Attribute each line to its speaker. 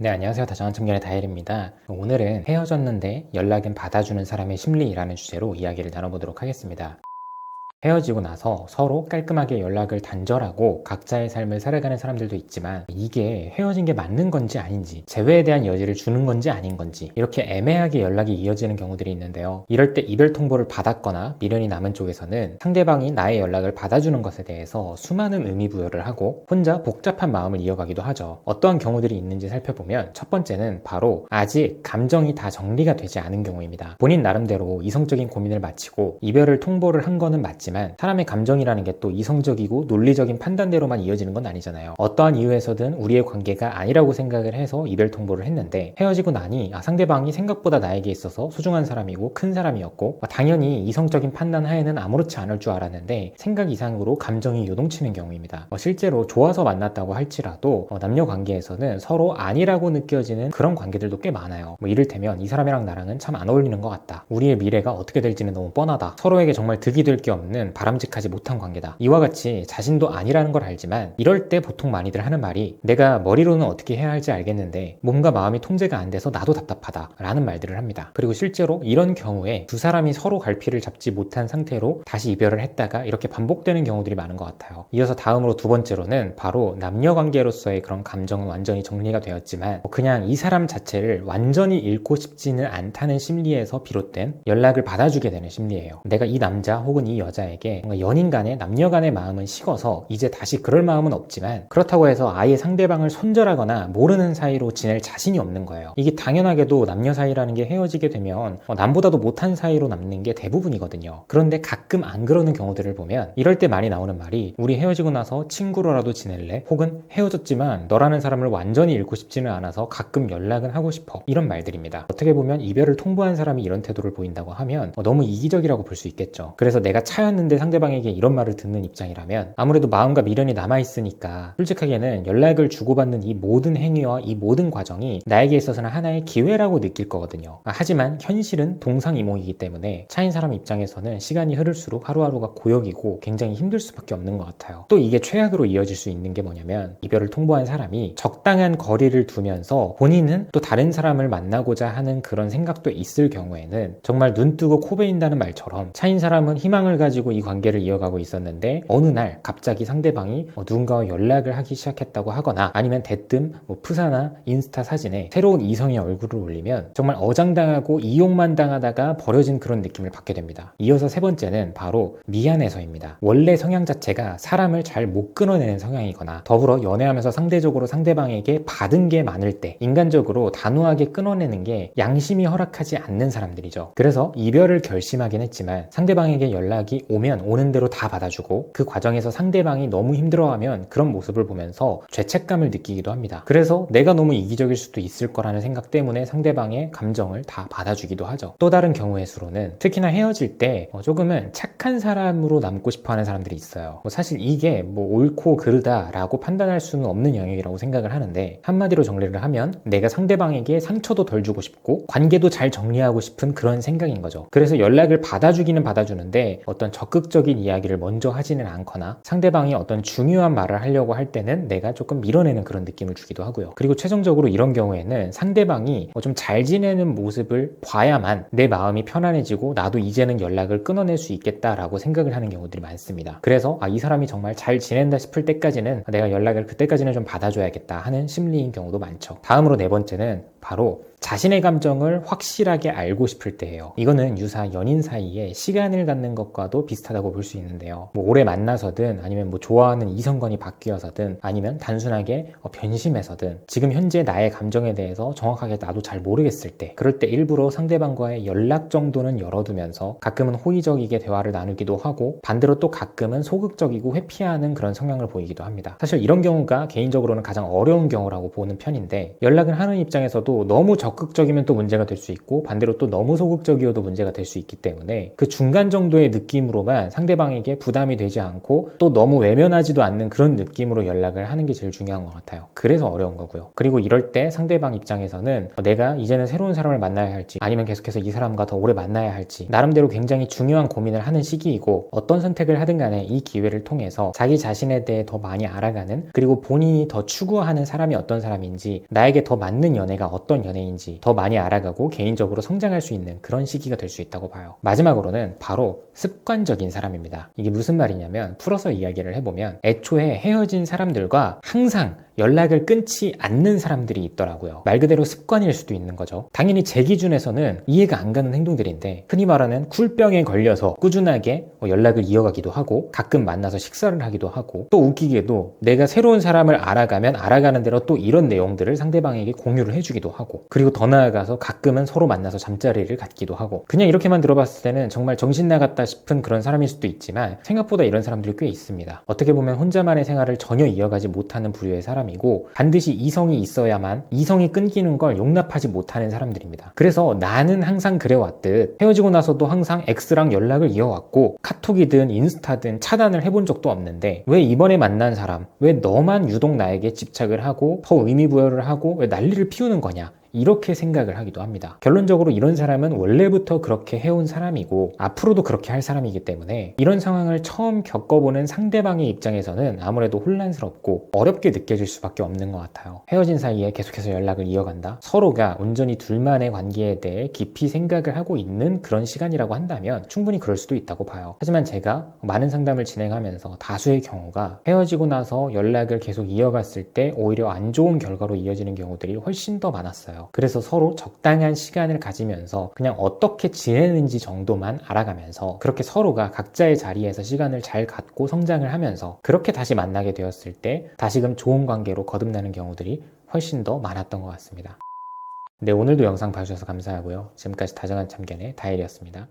Speaker 1: 네, 안녕하세요. 다정한 청년의 다일입니다. 오늘은 헤어졌는데 연락은 받아주는 사람의 심리라는 주제로 이야기를 나눠보도록 하겠습니다. 헤어지고 나서 서로 깔끔하게 연락을 단절하고 각자의 삶을 살아가는 사람들도 있지만 이게 헤어진 게 맞는 건지 아닌지, 재회에 대한 여지를 주는 건지 아닌 건지 이렇게 애매하게 연락이 이어지는 경우들이 있는데요. 이럴 때 이별 통보를 받았거나 미련이 남은 쪽에서는 상대방이 나의 연락을 받아주는 것에 대해서 수많은 의미 부여를 하고 혼자 복잡한 마음을 이어가기도 하죠. 어떠한 경우들이 있는지 살펴보면 첫 번째는 바로 아직 감정이 다 정리가 되지 않은 경우입니다. 본인 나름대로 이성적인 고민을 마치고 이별을 통보를 한 거는 맞지만 사람의 감정이라는 게 또 이성적이고 논리적인 판단대로만 이어지는 건 아니잖아요. 어떠한 이유에서든 우리의 관계가 아니라고 생각을 해서 이별 통보를 했는데 헤어지고 나니 상대방이 생각보다 나에게 있어서 소중한 사람이고 큰 사람이었고 당연히 이성적인 판단 하에는 아무렇지 않을 줄 알았는데 생각 이상으로 감정이 요동치는 경우입니다. 실제로 좋아서 만났다고 할지라도 남녀 관계에서는 서로 아니라고 느껴지는 그런 관계들도 꽤 많아요. 이를테면 이 사람이랑 나랑은 참 안 어울리는 것 같다. 우리의 미래가 어떻게 될지는 너무 뻔하다. 서로에게 정말 득이 될 게 없는 바람직하지 못한 관계다. 이와 같이 자신도 아니라는 걸 알지만 이럴 때 보통 많이들 하는 말이 내가 머리로는 어떻게 해야 할지 알겠는데 몸과 마음이 통제가 안 돼서 나도 답답하다 라는 말들을 합니다. 그리고 실제로 이런 경우에 두 사람이 서로 갈피를 잡지 못한 상태로 다시 이별을 했다가 이렇게 반복되는 경우들이 많은 것 같아요. 이어서 다음으로 두 번째로는 바로 남녀 관계로서의 그런 감정은 완전히 정리가 되었지만 그냥 이 사람 자체를 완전히 잃고 싶지는 않다는 심리에서 비롯된 연락을 받아주게 되는 심리예요. 내가 이 남자 혹은 이 여자에게 뭔가 연인 간의 남녀 간의 마음은 식어서 이제 다시 그럴 마음은 없지만 그렇다고 해서 아예 상대방을 손절하거나 모르는 사이로 지낼 자신이 없는 거예요. 이게 당연하게도 남녀 사이라는 게 헤어지게 되면 남보다도 못한 사이로 남는 게 대부분이거든요. 그런데 가끔 안 그러는 경우들을 보면 이럴 때 많이 나오는 말이 우리 헤어지고 나서 친구로라도 지낼래? 혹은 헤어졌지만 너라는 사람을 완전히 잃고 싶지는 않아서 가끔 연락은 하고 싶어. 이런 말들입니다. 어떻게 보면 이별을 통보한 사람이 이런 태도를 보인다고 하면 너무 이기적이라고 볼 수 있겠죠. 그래서 내가 차였는데 상대방에게 이런 말을 듣는 입장이라면 아무래도 마음과 미련이 남아있으니까 솔직하게는 연락을 주고받는 이 모든 행위와 이 모든 과정이 나에게 있어서는 하나의 기회라고 느낄 거거든요. 하지만 현실은 동상이몽이기 때문에 차인 사람 입장에서는 시간이 흐를수록 하루하루가 고역이고 굉장히 힘들 수밖에 없는 것 같아요. 또 이게 최악으로 이어질 수 있는 게 뭐냐면 이별을 통보한 사람이 적당한 거리를 두면서 본인은 또 다른 사람을 만나고자 하는 그런 생각도 있을 경우에는 정말 눈 뜨고 코 베인다는 말처럼 차인 사람은 희망을 가지고 이 관계를 이어가고 있었는데 어느 날 갑자기 상대방이 누군가와 연락을 하기 시작했다고 하거나 아니면 대뜸 프사나 인스타 사진에 새로운 이성의 얼굴을 올리면 정말 어장당하고 이용만 당하다가 버려진 그런 느낌을 받게 됩니다. 이어서 세 번째는 바로 미안해서입니다. 원래 성향 자체가 사람을 잘 못 끊어내는 성향이거나 더불어 연애하면서 상대적으로 상대방에게 받은 게 많을 때 인간적으로 단호하게 끊어내는 게 양심이 허락하지 않는 사람들이죠. 그래서 이별을 결심하긴 했지만 상대방에게 연락이 오면 오는 대로 다 받아주고 그 과정에서 상대방이 너무 힘들어하면 그런 모습을 보면서 죄책감을 느끼기도 합니다. 그래서 내가 너무 이기적일 수도 있을 거라는 생각 때문에 상대방의 감정을 다 받아주기도 하죠. 또 다른 경우의 수로는 특히나 헤어질 때 조금은 착한 사람으로 남고 싶어하는 사람들이 있어요. 사실 이게 옳고 그르다라고 판단할 수는 없는 영역이라고 생각을 하는데 한마디로 정리를 하면 내가 상대방에게 상처도 덜 주고 싶고 관계도 잘 정리하고 싶은 그런 생각인 거죠. 그래서 연락을 받아주기는 받아주는데 어떤 적극적인 이야기를 먼저 하지는 않거나 상대방이 어떤 중요한 말을 하려고 할 때는 내가 조금 밀어내는 그런 느낌을 주기도 하고요. 그리고 최종적으로 이런 경우에는 상대방이 좀 잘 지내는 모습을 봐야만 내 마음이 편안해지고 나도 이제는 연락을 끊어낼 수 있겠다라고 생각을 하는 경우들이 많습니다. 그래서 이 사람이 정말 잘 지낸다 싶을 때까지는 내가 연락을 그때까지는 좀 받아줘야겠다 하는 심리인 경우도 많죠. 다음으로 네 번째는 바로 자신의 감정을 확실하게 알고 싶을 때예요. 이거는 유사 연인 사이에 시간을 갖는 것과도 비슷하다고 볼 수 있는데요. 오래 만나서든 아니면 좋아하는 이성관이 바뀌어서든 아니면 단순하게 변심해서든 지금 현재 나의 감정에 대해서 정확하게 나도 잘 모르겠을 때 그럴 때 일부러 상대방과의 연락 정도는 열어두면서 가끔은 호의적이게 대화를 나누기도 하고 반대로 또 가끔은 소극적이고 회피하는 그런 성향을 보이기도 합니다. 사실 이런 경우가 개인적으로는 가장 어려운 경우라고 보는 편인데 연락을 하는 입장에서도 너무 적극 적극적이면 또 문제가 될 수 있고 반대로 또 너무 소극적이어도 문제가 될 수 있기 때문에 그 중간 정도의 느낌으로만 상대방에게 부담이 되지 않고 또 너무 외면하지도 않는 그런 느낌으로 연락을 하는 게 제일 중요한 것 같아요. 그래서 어려운 거고요. 그리고 이럴 때 상대방 입장에서는 내가 이제는 새로운 사람을 만나야 할지 아니면 계속해서 이 사람과 더 오래 만나야 할지 나름대로 굉장히 중요한 고민을 하는 시기이고 어떤 선택을 하든 간에 이 기회를 통해서 자기 자신에 대해 더 많이 알아가는 그리고 본인이 더 추구하는 사람이 어떤 사람인지 나에게 더 맞는 연애가 어떤 연애인지 더 많이 알아가고 개인적으로 성장할 수 있는 그런 시기가 될 수 있다고 봐요. 마지막으로는 바로 습관적인 사람입니다. 이게 무슨 말이냐면 풀어서 이야기를 해보면 애초에 헤어진 사람들과 항상 연락을 끊지 않는 사람들이 있더라고요. 말 그대로 습관일 수도 있는 거죠. 당연히 제 기준에서는 이해가 안 가는 행동들인데 흔히 말하는 쿨병에 걸려서 꾸준하게 연락을 이어가기도 하고 가끔 만나서 식사를 하기도 하고 또 웃기게도 내가 새로운 사람을 알아가면 알아가는 대로 또 이런 내용들을 상대방에게 공유를 해주기도 하고 그리고 더 나아가서 가끔은 서로 만나서 잠자리를 갖기도 하고 그냥 이렇게만 들어봤을 때는 정말 정신 나갔다 싶은 그런 사람일 수도 있지만 생각보다 이런 사람들이 꽤 있습니다. 어떻게 보면 혼자만의 생활을 전혀 이어가지 못하는 부류의 사람이고 반드시 이성이 있어야만 이성이 끊기는 걸 용납하지 못하는 사람들입니다. 그래서 나는 항상 그래왔듯 헤어지고 나서도 항상 X랑 연락을 이어왔고 카톡이든 인스타든 차단을 해본 적도 없는데 왜 이번에 만난 사람 왜 너만 유독 나에게 집착을 하고 더 의미부여를 하고 왜 난리를 피우는 거냐 이렇게 생각을 하기도 합니다. 결론적으로 이런 사람은 원래부터 그렇게 해온 사람이고 앞으로도 그렇게 할 사람이기 때문에 이런 상황을 처음 겪어보는 상대방의 입장에서는 아무래도 혼란스럽고 어렵게 느껴질 수밖에 없는 것 같아요. 헤어진 사이에 계속해서 연락을 이어간다? 서로가 온전히 둘만의 관계에 대해 깊이 생각을 하고 있는 그런 시간이라고 한다면 충분히 그럴 수도 있다고 봐요. 하지만 제가 많은 상담을 진행하면서 다수의 경우가 헤어지고 나서 연락을 계속 이어갔을 때 오히려 안 좋은 결과로 이어지는 경우들이 훨씬 더 많았어요. 그래서 서로 적당한 시간을 가지면서 그냥 어떻게 지내는지 정도만 알아가면서 그렇게 서로가 각자의 자리에서 시간을 잘 갖고 성장을 하면서 그렇게 다시 만나게 되었을 때 다시금 좋은 관계로 거듭나는 경우들이 훨씬 더 많았던 것 같습니다. 네, 오늘도 영상 봐주셔서 감사하고요. 지금까지 다정한 참견의 다일이었습니다.